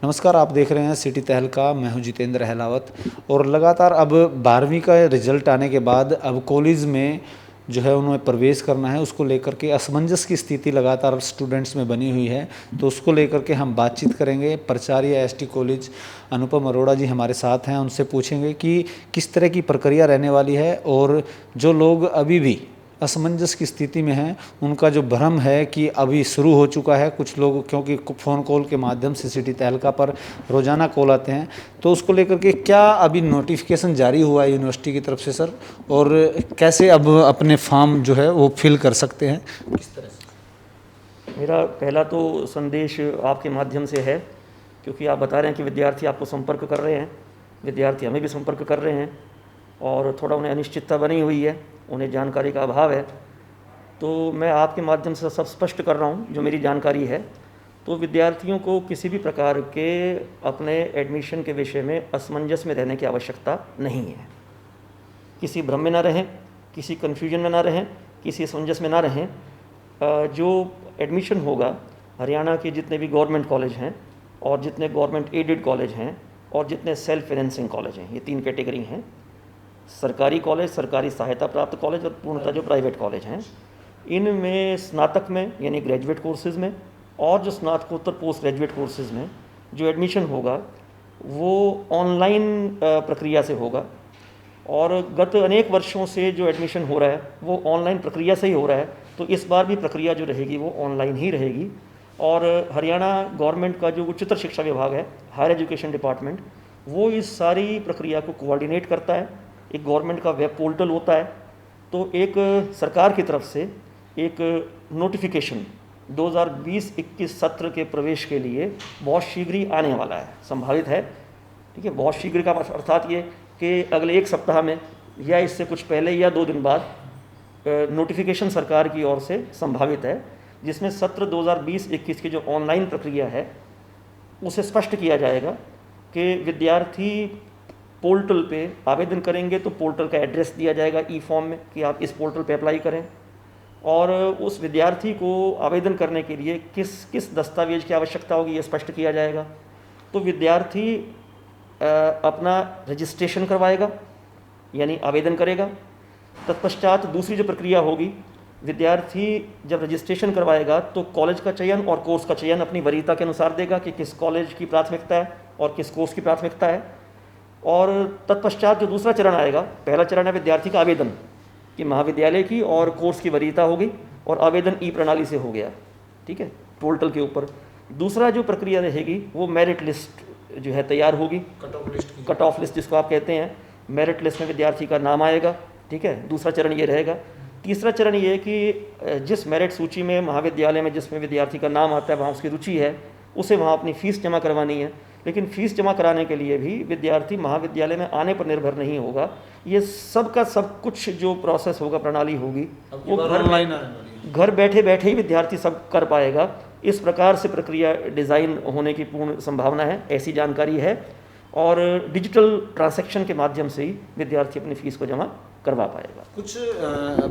नमस्कार, आप देख रहे हैं सिटी तहलका। मैं हूं जितेंद्र अहलावत। और लगातार अब 12वीं का रिजल्ट आने के बाद अब कॉलेज में जो है उन्हें प्रवेश करना है, उसको लेकर के असमंजस की स्थिति लगातार स्टूडेंट्स में बनी हुई है। तो उसको लेकर के हम बातचीत करेंगे। प्राचार्य एसटी कॉलेज अनुपम अरोड़ा जी हमारे साथ हैं, उनसे पूछेंगे कि किस तरह की प्रक्रिया रहने वाली है और जो लोग अभी भी असमंजस की स्थिति में हैं उनका जो भ्रम है कि अभी शुरू हो चुका है। कुछ लोग क्योंकि फ़ोन कॉल के माध्यम से सिटी तहलका पर रोज़ाना कॉल आते हैं, तो उसको लेकर के क्या अभी नोटिफिकेशन जारी हुआ है यूनिवर्सिटी की तरफ से सर, और कैसे अब अपने फॉर्म जो है वो फिल कर सकते हैं, किस तरह से? मेरा पहला तो संदेश आपके माध्यम से है, क्योंकि आप बता रहे हैं कि विद्यार्थी आपको संपर्क कर रहे हैं, विद्यार्थी हमें भी संपर्क कर रहे हैं और थोड़ा उन्हें अनिश्चितता बनी हुई है, उन्हें जानकारी का अभाव है। तो मैं आपके माध्यम से सब स्पष्ट कर रहा हूँ जो मेरी जानकारी है। तो विद्यार्थियों को किसी भी प्रकार के अपने एडमिशन के विषय में असमंजस में रहने की आवश्यकता नहीं है। किसी भ्रम में ना रहें, किसी कन्फ्यूजन में ना रहें, किसी असमंजस में ना रहें। जो एडमिशन होगा, हरियाणा के जितने भी गवर्नमेंट कॉलेज हैं और जितने गवर्नमेंट एडेड कॉलेज हैं और जितने सेल्फ फाइनेंसिंग कॉलेज हैं, ये 3 कैटेगरी हैं। सरकारी कॉलेज, सरकारी सहायता प्राप्त कॉलेज और पूर्णतः जो प्राइवेट कॉलेज हैं, इनमें स्नातक में यानी ग्रेजुएट कोर्सेज़ में और जो स्नातकोत्तर पोस्ट ग्रेजुएट कोर्सेज़ में जो एडमिशन होगा वो ऑनलाइन प्रक्रिया से होगा। और गत अनेक वर्षों से जो एडमिशन हो रहा है वो ऑनलाइन प्रक्रिया से ही हो रहा है, तो इस बार भी प्रक्रिया जो रहेगी वो ऑनलाइन ही रहेगी। और हरियाणा गवर्नमेंट का जो उच्चतर शिक्षा विभाग है, हायर एजुकेशन डिपार्टमेंट, वो इस सारी प्रक्रिया को कोऑर्डिनेट करता है। एक गवर्नमेंट का वेब पोर्टल होता है। तो एक सरकार की तरफ से एक नोटिफिकेशन 2020-21 सत्र के प्रवेश के लिए बहुत शीघ्र ही आने वाला है, संभावित है। ठीक है, बहुत शीघ्र का अर्थात ये कि अगले 1 सप्ताह में या इससे कुछ पहले या 2 दिन बाद नोटिफिकेशन सरकार की ओर से संभावित है, जिसमें सत्र 2020-21 की जो ऑनलाइन प्रक्रिया है उसे स्पष्ट किया जाएगा कि विद्यार्थी पोर्टल पे आवेदन करेंगे तो पोर्टल का एड्रेस दिया जाएगा ई फॉर्म में कि आप इस पोर्टल पे अप्लाई करें। और उस विद्यार्थी को आवेदन करने के लिए किस किस दस्तावेज की आवश्यकता होगी ये स्पष्ट किया जाएगा। तो विद्यार्थी अपना रजिस्ट्रेशन करवाएगा यानी आवेदन करेगा। तत्पश्चात दूसरी जो प्रक्रिया होगी, विद्यार्थी जब रजिस्ट्रेशन करवाएगा तो कॉलेज का चयन और कोर्स का चयन अपनी वरीयता के अनुसार देगा कि किस कॉलेज की प्राथमिकता है और किस कोर्स की प्राथमिकता है। और तत्पश्चात जो दूसरा चरण आएगा, पहला चरण है विद्यार्थी का आवेदन कि महाविद्यालय की और कोर्स की वरीयता होगी और आवेदन ई प्रणाली से हो गया, ठीक है, पोर्टल के ऊपर। दूसरा जो प्रक्रिया रहेगी वो मेरिट लिस्ट जो है तैयार होगी, कट ऑफ लिस्ट जिसको आप कहते हैं। मेरिट लिस्ट में विद्यार्थी का नाम आएगा, ठीक है, दूसरा चरण ये रहेगा। तीसरा चरण ये है कि जिस मेरिट सूची में महाविद्यालय में जिसमें विद्यार्थी का नाम आता है वहाँ उसकी रुचि है, उसे वहाँ अपनी फ़ीस जमा करवानी है। लेकिन फ़ीस जमा कराने के लिए भी विद्यार्थी महाविद्यालय में आने पर निर्भर नहीं होगा। ये सब का सब कुछ जो प्रोसेस होगा, प्रणाली होगी, वो घर बैठे बैठे ही विद्यार्थी सब कर पाएगा। इस प्रकार से प्रक्रिया डिज़ाइन होने की पूर्ण संभावना है, ऐसी जानकारी है। और डिजिटल ट्रांसैक्शन के माध्यम से ही विद्यार्थी अपनी फ़ीस को जमा करवा पाएगा। कुछ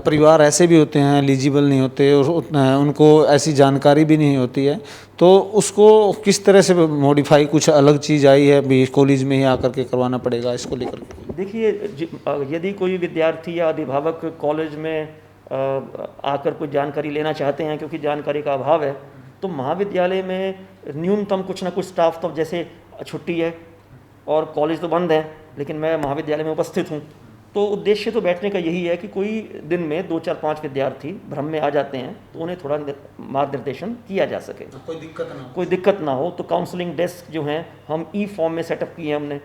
परिवार ऐसे भी होते हैं एलिजिबल नहीं होते और उनको ऐसी जानकारी भी नहीं होती है, तो उसको किस तरह से मॉडिफाई, कुछ अलग चीज़ आई है भी कॉलेज में ही आकर के करवाना पड़ेगा, इसको लेकर? देखिए, यदि कोई विद्यार्थी या अभिभावक कॉलेज में आकर कोई जानकारी लेना चाहते हैं क्योंकि जानकारी का अभाव है, तो महाविद्यालय में न्यूनतम कुछ ना कुछ स्टाफ, तो जैसे छुट्टी है और कॉलेज तो बंद है लेकिन मैं महाविद्यालय में उपस्थित हूँ, तो उद्देश्य तो बैठने का यही है कि कोई दिन में 2, 4, 5 विद्यार्थी भ्रम में आ जाते हैं तो उन्हें थोड़ा मार्गदर्शन किया जा सके, कोई दिक्कत ना हो। तो काउंसलिंग डेस्क जो हैं हम ई फॉर्म में सेटअप किए हमने।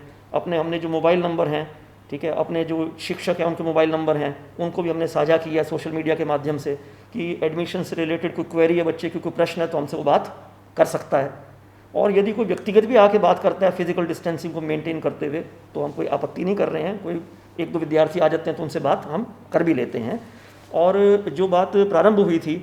हमने जो मोबाइल नंबर हैं, ठीक है, अपने जो शिक्षक हैं उनके मोबाइल नंबर हैं, उनको भी हमने साझा किया सोशल मीडिया के माध्यम से कि एडमिशन से रिलेटेड कोई क्वेरी है, बच्चे की कोई प्रश्न है तो हमसे वो बात कर सकता है। और यदि कोई व्यक्तिगत भी आके बात करता है फिजिकल डिस्टेंसिंग को मेंटेन करते हुए, तो हम कोई आपत्ति नहीं कर रहे हैं। कोई 1-2 विद्यार्थी आ जाते हैं तो उनसे बात हम कर भी लेते हैं। और जो बात प्रारंभ हुई थी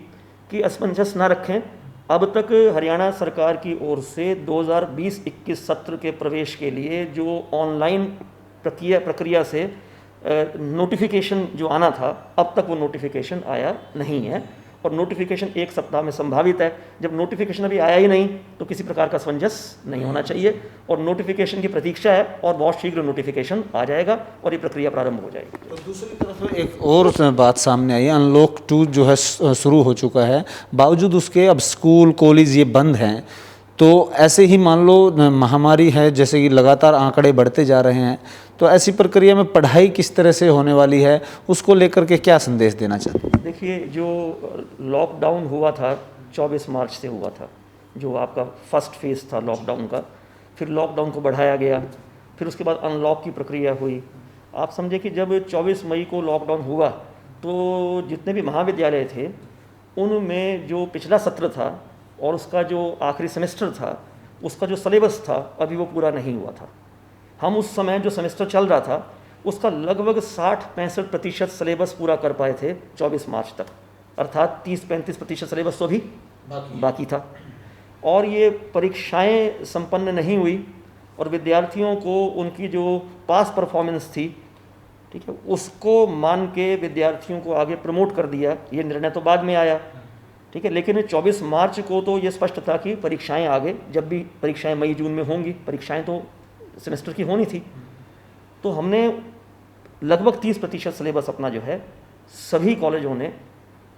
कि असमंजस ना रखें, अब तक हरियाणा सरकार की ओर से 2020-21 सत्र के प्रवेश के लिए जो ऑनलाइन प्रक्रिया से नोटिफिकेशन जो आना था, अब तक वो नोटिफिकेशन आया नहीं है। और नोटिफिकेशन 1 सप्ताह में संभावित है। जब नोटिफिकेशन अभी आया ही नहीं तो किसी प्रकार का असमंजस नहीं होना चाहिए और नोटिफिकेशन की प्रतीक्षा है और बहुत शीघ्र नोटिफिकेशन आ जाएगा और ये प्रक्रिया प्रारंभ हो जाएगी। तो दूसरी तरफ एक और बात सामने आई है, अनलॉक 2 जो है शुरू हो चुका है, बावजूद उसके अब स्कूल कॉलेज ये बंद हैं। तो ऐसे ही मान लो महामारी है, जैसे कि लगातार आंकड़े बढ़ते जा रहे हैं, तो ऐसी प्रक्रिया में पढ़ाई किस तरह से होने वाली है, उसको लेकर के क्या संदेश देना चाहते हैं? देखिए, जो लॉकडाउन हुआ था 24 मार्च से हुआ था, जो आपका फर्स्ट फेज़ था लॉकडाउन का, फिर लॉकडाउन को बढ़ाया गया, फिर उसके बाद अनलॉक की प्रक्रिया हुई। आप समझे कि जब 24 मई को लॉकडाउन हुआ तो जितने भी महाविद्यालय थे उनमें जो पिछला सत्र था और उसका जो आखिरी सेमेस्टर था उसका जो सिलेबस था अभी वो पूरा नहीं हुआ था। हम उस समय जो सेमेस्टर चल रहा था उसका लगभग 60-65% सिलेबस पूरा कर पाए थे 24 मार्च तक, अर्थात 30-35% सिलेबस तो भी बाकी था। और ये परीक्षाएं संपन्न नहीं हुई और विद्यार्थियों को उनकी जो पास परफॉर्मेंस थी, ठीक है, उसको मान के विद्यार्थियों को आगे प्रमोट कर दिया। ये निर्णय तो बाद में आया, ठीक है, लेकिन 24 मार्च को तो ये स्पष्ट था कि परीक्षाएं आगे, जब भी परीक्षाएं मई जून में होंगी, परीक्षाएं तो सेमेस्टर की होनी थी। तो हमने लगभग 30% सिलेबस अपना जो है सभी कॉलेजों ने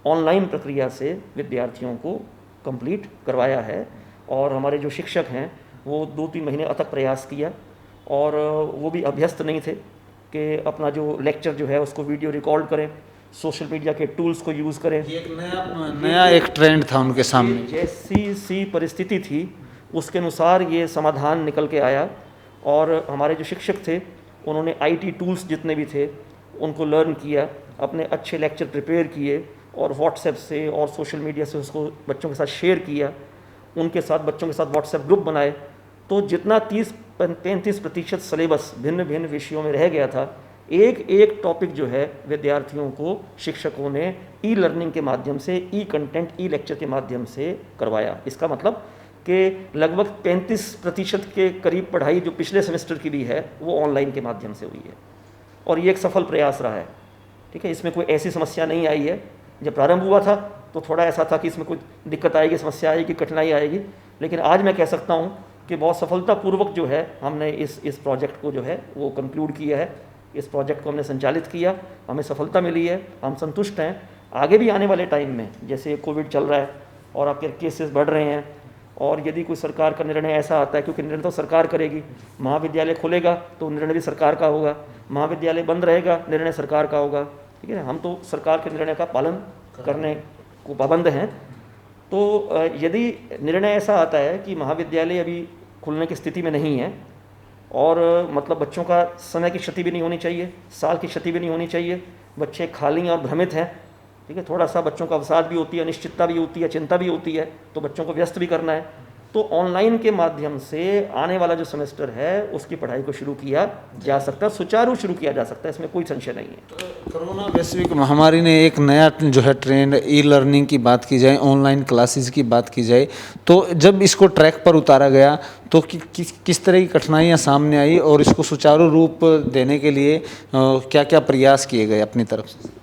ऑनलाइन प्रक्रिया से विद्यार्थियों को कंप्लीट करवाया है। और हमारे जो शिक्षक हैं वो 2-3 महीने अथक प्रयास किया और वो भी अभ्यस्त नहीं थे कि अपना जो लेक्चर जो है उसको वीडियो रिकॉर्ड करें, सोशल मीडिया के टूल्स को यूज़ करें। ये एक नया एक ट्रेंड था उनके सामने। जैसी सी परिस्थिति थी उसके अनुसार ये समाधान निकल के आया और हमारे जो शिक्षक थे उन्होंने आईटी टूल्स जितने भी थे उनको लर्न किया, अपने अच्छे लेक्चर प्रिपेयर किए और व्हाट्सएप से और सोशल मीडिया से उसको बच्चों के साथ शेयर किया, उनके साथ बच्चों के साथ व्हाट्सएप ग्रुप बनाए। तो जितना 30-35% सिलेबस भिन्न भिन्न विषयों में रह गया था, एक एक टॉपिक जो है विद्यार्थियों को शिक्षकों ने ई लर्निंग के माध्यम से, ई कंटेंट, ई लेक्चर के माध्यम से करवाया। इसका मतलब कि लगभग 35% के करीब पढ़ाई जो पिछले सेमेस्टर की भी है वो ऑनलाइन के माध्यम से हुई है और ये एक सफल प्रयास रहा है, ठीक है। इसमें कोई ऐसी समस्या नहीं आई है। जब प्रारंभ हुआ था तो थोड़ा ऐसा था कि इसमें कोई दिक्कत आएगी, समस्या आएगी, कठिनाई आएगी, लेकिन आज मैं कह सकता हूँ कि बहुत सफलतापूर्वक जो है हमने इस प्रोजेक्ट को जो है वो कंक्लूड किया है। इस प्रोजेक्ट को हमने संचालित किया, हमें सफलता मिली है, हम संतुष्ट हैं। आगे भी आने वाले टाइम में जैसे कोविड चल रहा है और आपके केसेस बढ़ रहे हैं और यदि कोई सरकार का निर्णय ऐसा आता है, क्योंकि निर्णय तो सरकार करेगी, महाविद्यालय खुलेगा तो निर्णय भी सरकार का होगा, महाविद्यालय बंद रहेगा निर्णय सरकार का होगा, ठीक है। हम तो सरकार के निर्णय का पालन करने को पाबंद हैं। तो यदि निर्णय ऐसा आता है कि महाविद्यालय अभी खुलने की स्थिति में नहीं है और मतलब बच्चों का समय की क्षति भी नहीं होनी चाहिए, साल की क्षति भी नहीं होनी चाहिए, बच्चे खाली और भ्रमित हैं, ठीक है, थोड़ा सा बच्चों का अवसाद भी होती है, अनिश्चितता भी होती है, चिंता भी होती है, तो बच्चों को व्यस्त भी करना है। तो ऑनलाइन के माध्यम से आने वाला जो सेमेस्टर है उसकी पढ़ाई को शुरू किया जा सकता है, सुचारू शुरू किया जा सकता है, इसमें कोई संशय नहीं है। तो कोरोना वैश्विक महामारी ने एक नया जो है ट्रेंड, ई लर्निंग की बात की जाए, ऑनलाइन क्लासेस की बात की जाए, तो जब इसको ट्रैक पर उतारा गया तो किस तरह की कठिनाइयाँ सामने आई और इसको सुचारू रूप देने के लिए क्या क्या प्रयास किए गए अपनी तरफ से?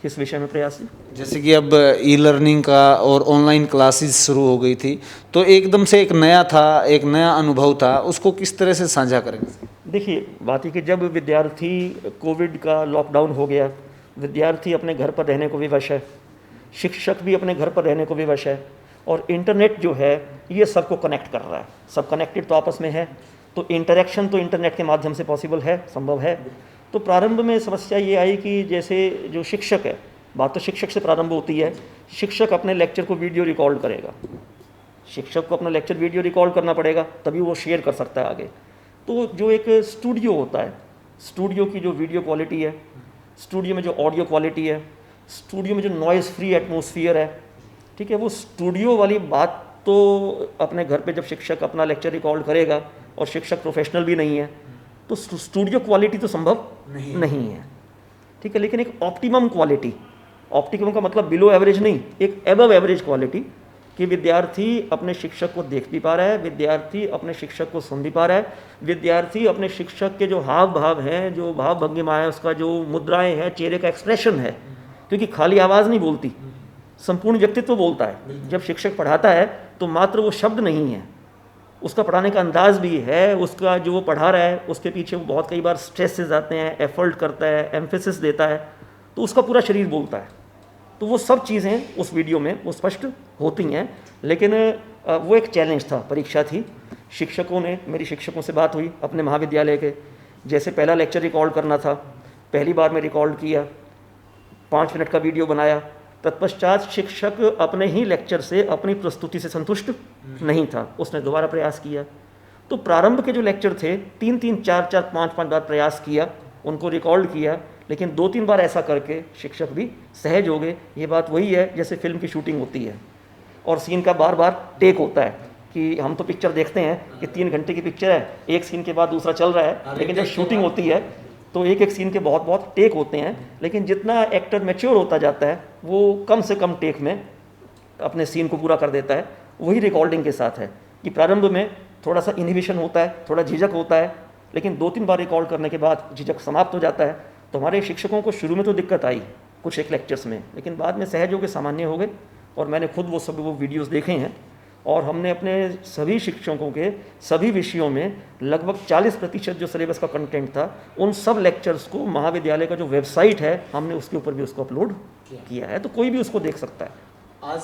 किस विषय में प्रयास? जैसे कि अब ई लर्निंग का और ऑनलाइन क्लासेस शुरू हो गई थी, तो एकदम से एक नया था, एक नया अनुभव था, उसको किस तरह से साझा करेंगे? देखिए, बात है कि जब विद्यार्थी, कोविड का लॉकडाउन हो गया, विद्यार्थी अपने घर पर रहने को विवश है, शिक्षक भी अपने घर पर रहने को विवश है और इंटरनेट जो है ये सबको कनेक्ट कर रहा है, सब कनेक्टेड तो आपस में है, तो इंटरेक्शन तो इंटरनेट के माध्यम से पॉसिबल है, संभव है। तो प्रारंभ में समस्या ये आई कि जैसे जो शिक्षक है, बात तो शिक्षक से प्रारंभ होती है, शिक्षक अपने लेक्चर को वीडियो रिकॉर्ड करेगा, शिक्षक को अपना लेक्चर वीडियो रिकॉर्ड करना पड़ेगा तभी वो शेयर कर सकता है आगे। तो जो एक स्टूडियो होता है, स्टूडियो की जो वीडियो क्वालिटी है, स्टूडियो में जो ऑडियो क्वालिटी है, स्टूडियो में जो नॉइज़ फ्री एटमॉस्फेयर है, ठीक है, वो स्टूडियो वाली बात तो अपने घर पे जब शिक्षक अपना लेक्चर रिकॉर्ड करेगा और शिक्षक प्रोफेशनल भी नहीं है तो स्टूडियो क्वालिटी तो संभव नहीं है, ठीक है। लेकिन एक ऑप्टिमम क्वालिटी, ऑप्टिमम का मतलब बिलो एवरेज नहीं, एक एबव एवरेज क्वालिटी कि विद्यार्थी अपने शिक्षक को देख भी पा रहा है, विद्यार्थी अपने शिक्षक को सुन भी पा रहा है, विद्यार्थी अपने शिक्षक के जो हाव भाव हैं, जो भाव भंगिमा है, उसका जो मुद्राएं हैं, चेहरे का एक्सप्रेशन है, क्योंकि खाली आवाज़ नहीं बोलती, संपूर्ण व्यक्तित्व बोलता है। जब शिक्षक पढ़ाता है तो मात्र वो शब्द नहीं है, उसका पढ़ाने का अंदाज भी है, उसका जो वो पढ़ा रहा है उसके पीछे वो बहुत कई बार स्ट्रेसेस आते हैं, एफर्ट करता है, एम्फेसिस देता है, तो उसका पूरा शरीर बोलता है। तो वो सब चीज़ें उस वीडियो में वो स्पष्ट होती हैं। लेकिन वो एक चैलेंज था, परीक्षा थी। शिक्षकों ने, मेरी शिक्षकों से बात हुई अपने महाविद्यालय के, जैसे पहला लेक्चर रिकॉर्ड करना था, पहली बार में रिकॉर्ड किया, 5 मिनट का वीडियो बनाया। तत्पश्चात शिक्षक अपने ही लेक्चर से, अपनी प्रस्तुति से संतुष्ट नहीं था, उसने दोबारा प्रयास किया। तो प्रारंभ के जो लेक्चर थे 3-3, 4-4, 5-5 बार प्रयास किया, उनको रिकॉर्ड किया, लेकिन 2-3 बार ऐसा करके शिक्षक भी सहज हो गए। ये बात वही है जैसे फिल्म की शूटिंग होती है और सीन का बार बार टेक होता है कि हम तो पिक्चर देखते हैं कि 3 घंटे की पिक्चर है, एक सीन के बाद दूसरा चल रहा है, लेकिन जब शूटिंग होती है तो एक एक सीन के बहुत बहुत टेक होते हैं। लेकिन जितना एक्टर मैच्योर होता जाता है वो कम से कम टेक में अपने सीन को पूरा कर देता है। वही रिकॉर्डिंग के साथ है कि प्रारंभ में थोड़ा सा इनहिबिशन होता है, थोड़ा झिझक होता है, लेकिन 2-3 बार रिकॉर्ड करने के बाद झिझक समाप्त हो जाता है। तो हमारे शिक्षकों को शुरू में तो दिक्कत आई कुछ एक लेक्चर्स में, लेकिन बाद में सहज हो गए, सामान्य हो गए। और मैंने खुद वो वीडियोस देखे हैं और हमने अपने सभी शिक्षकों के सभी विषयों में लगभग 40% जो सिलेबस का कंटेंट था, उन सब लेक्चर्स को महाविद्यालय का जो वेबसाइट है हमने उसके ऊपर भी उसको अपलोड किया है, तो कोई भी उसको देख सकता है। आज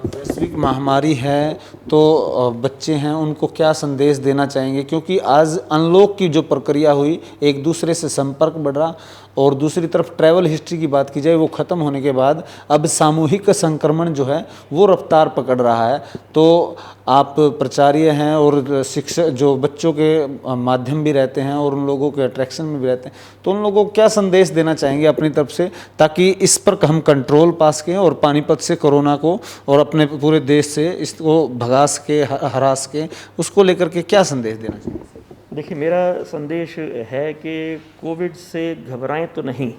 वैश्विक महामारी है तो बच्चे हैं, उनको क्या संदेश देना चाहेंगे? क्योंकि आज अनलॉक की जो प्रक्रिया हुई, एक दूसरे से संपर्क बढ़ा, और दूसरी तरफ ट्रैवल हिस्ट्री की बात की जाए, वो ख़त्म होने के बाद अब सामूहिक संक्रमण जो है वो रफ्तार पकड़ रहा है। तो आप प्राचार्य हैं और शिक्षक जो बच्चों के माध्यम भी रहते हैं और उन लोगों के अट्रैक्शन में भी रहते हैं, तो उन लोगों को क्या संदेश देना चाहेंगे अपनी तरफ से, ताकि इस पर हम कंट्रोल पा सकें और पानीपत से कोरोना को और अपने पूरे देश से इसको भगा सके, हरा सके? उसको लेकर के क्या संदेश देना चाहिए? देखिए, मेरा संदेश है कि कोविड से घबराएं तो नहीं,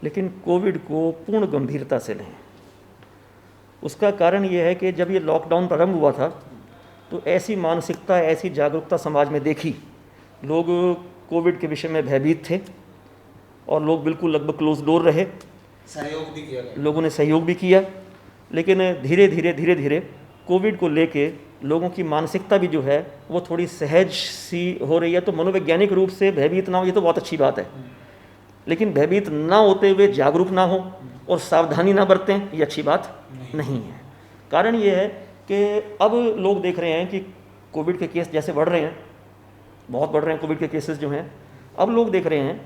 लेकिन कोविड को पूर्ण गंभीरता से लें। उसका कारण ये है कि जब ये लॉकडाउन प्रारंभ हुआ था तो ऐसी मानसिकता, ऐसी जागरूकता समाज में देखी, लोग कोविड के विषय में भयभीत थे और लोग बिल्कुल लगभग क्लोज डोर रहे, सहयोग भी किया, लोगों ने सहयोग भी किया। लेकिन धीरे धीरे कोविड को लेके लोगों की मानसिकता भी जो है वो थोड़ी सहज सी हो रही है। तो मनोवैज्ञानिक रूप से भयभीत ना हो, ये तो बहुत अच्छी बात है, लेकिन भयभीत ना होते हुए जागरूक ना हो और सावधानी ना बरतें, ये अच्छी बात नहीं है। कारण ये है कि अब लोग देख रहे हैं कि कोविड के केस जैसे बढ़ रहे हैं, बहुत बढ़ रहे हैं कोविड के केसेस जो हैं। अब लोग देख रहे हैं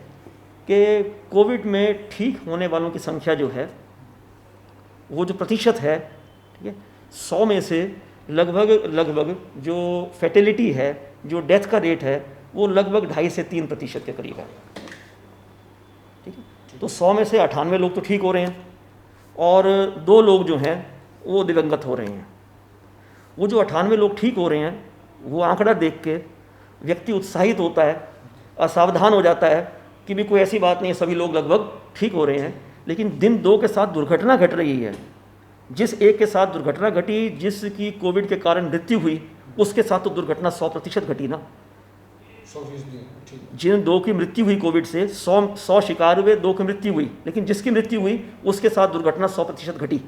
कि कोविड में ठीक होने वालों की संख्या जो है, वो जो प्रतिशत है, ठीक है, 100 में से लगभग जो फैटिलिटी है, जो डेथ का रेट है, वो लगभग 2.5 से 3% के करीब है। ठीक है, तो 100 में से 98 लोग तो ठीक हो रहे हैं और 2 लोग जो हैं वो दिवंगत हो रहे हैं। वो जो 98 लोग ठीक हो रहे हैं, वो आंकड़ा देख के व्यक्ति उत्साहित होता है, असावधान हो जाता है कि भी कोई ऐसी बात नहीं है, सभी लोग लगभग ठीक हो रहे हैं। लेकिन दिन 2 के साथ दुर्घटना घट रही है। जिस एक के साथ दुर्घटना घटी, जिसकी कोविड के कारण मृत्यु हुई, उसके साथ तो दुर्घटना 100% घटी ना। 100%। जिन 2 की मृत्यु हुई कोविड से, 100 शिकार हुए, 2 की मृत्यु हुई, लेकिन जिसकी मृत्यु हुई उसके साथ दुर्घटना 100% घटी।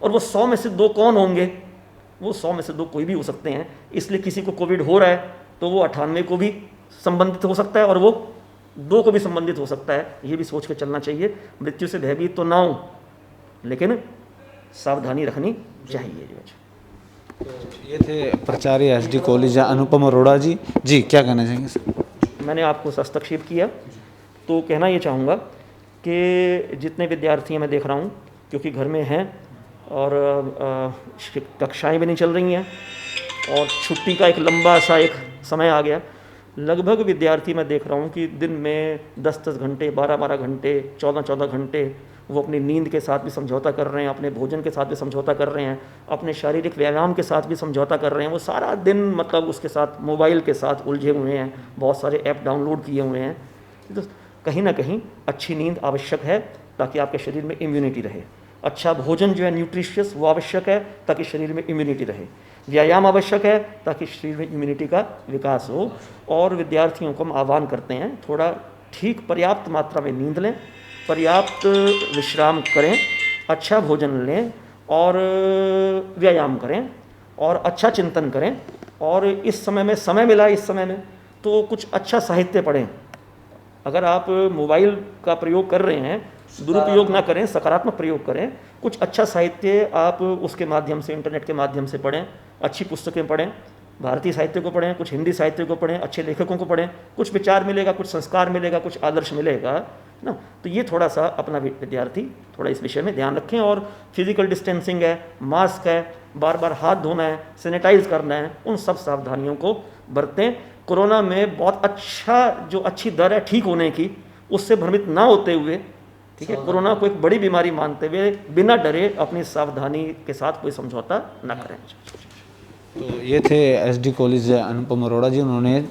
और वो 100 में से 2 कौन होंगे? वो 100 में से 2 कोई भी हो सकते हैं। इसलिए किसी को कोविड हो रहा है तो वो 98 को भी संबंधित हो सकता है और वो 2 को भी संबंधित हो सकता है। ये भी सोच के चलना चाहिए। मृत्यु से भयभीत तो ना हो, लेकिन सावधानी रखनी चाहिए। तो ये थे प्राचार्य एसडी कॉलेज अनुपम अरोड़ा जी। जी, क्या कहना चाहेंगे सर? मैंने आपको हस्तक्षेप किया तो कहना ये चाहूँगा कि जितने विद्यार्थी मैं देख रहा हूँ, क्योंकि घर में हैं और कक्षाएं भी नहीं चल रही हैं और छुट्टी का एक लंबा सा एक समय आ गया, लगभग विद्यार्थी मैं देख रहा हूँ कि दिन में 10-10 घंटे, 12-12 घंटे, 14-14 घंटे वो अपनी नींद के साथ भी समझौता कर रहे हैं, अपने भोजन के साथ भी समझौता कर रहे हैं, अपने शारीरिक व्यायाम के साथ भी समझौता कर रहे हैं। वो सारा दिन मतलब उसके साथ मोबाइल के साथ उलझे हुए हैं, बहुत सारे ऐप डाउनलोड किए हुए हैं। तो कहीं ना कहीं अच्छी नींद आवश्यक है ताकि आपके शरीर में इम्यूनिटी रहे। अच्छा भोजन जो है न्यूट्रिशियस, वो आवश्यक है ताकि शरीर में इम्यूनिटी रहे। व्यायाम आवश्यक है ताकि शरीर में इम्यूनिटी का विकास हो। और विद्यार्थियों को हम आह्वान करते हैं, थोड़ा ठीक पर्याप्त मात्रा में नींद लें, पर्याप्त विश्राम करें, अच्छा भोजन लें और व्यायाम करें और अच्छा चिंतन करें। और इस समय में समय मिला, इस समय में तो कुछ अच्छा साहित्य पढ़ें। अगर आप मोबाइल का प्रयोग कर रहे हैं, दुरुपयोग ना करें, सकारात्मक प्रयोग करें। कुछ अच्छा साहित्य आप उसके माध्यम से, इंटरनेट के माध्यम से पढ़ें, अच्छी पुस्तकें पढ़ें, भारतीय साहित्य को पढ़ें, कुछ हिंदी साहित्य को पढ़ें, अच्छे लेखकों को पढ़ें, कुछ विचार मिलेगा, कुछ संस्कार मिलेगा, कुछ आदर्श मिलेगा ना। तो ये थोड़ा सा अपना विद्यार्थी थोड़ा इस विषय में ध्यान रखें। और फिजिकल डिस्टेंसिंग है, मास्क है, बार बार हाथ धोना है, सैनिटाइज करना है, उन सब सावधानियों को बरतें। कोरोना में बहुत जो अच्छी दर है ठीक होने की, उससे भ्रमित ना होते हुए, ठीक है, कोरोना को एक बड़ी बीमारी मानते हुए बिना डरे अपनी सावधानी के साथ कोई समझौता ना करें। तो ये थे एसडी कॉलेज अनुपम अरोड़ा जी। उन्होंने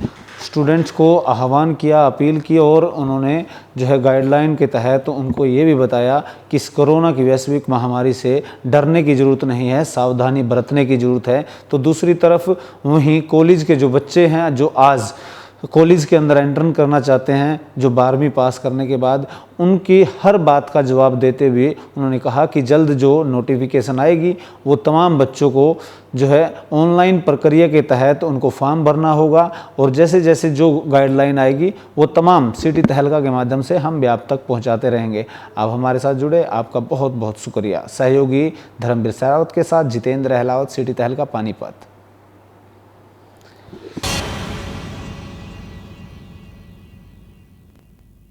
स्टूडेंट्स को आह्वान किया, अपील की और उन्होंने जो है गाइडलाइन के तहत तो उनको ये भी बताया कि इस कोरोना की वैश्विक महामारी से डरने की ज़रूरत नहीं है, सावधानी बरतने की ज़रूरत है। तो दूसरी तरफ वहीं कॉलेज के जो बच्चे हैं जो आज कॉलेज के अंदर एंटर करना चाहते हैं, जो 12वीं पास करने के बाद, उनकी हर बात का जवाब देते हुए उन्होंने कहा कि जल्द जो नोटिफिकेशन आएगी वो तमाम बच्चों को जो है ऑनलाइन प्रक्रिया के तहत उनको फॉर्म भरना होगा और जैसे जैसे जो गाइडलाइन आएगी वो तमाम सिटी तहलका के माध्यम से हम भी आप तक पहुंचाते रहेंगे। आप हमारे साथ जुड़े, आपका बहुत बहुत शुक्रिया। सहयोगी धर्मवीर सहरावत के साथ जितेंद्र अहलावत, सिटी तहलका, पानीपत।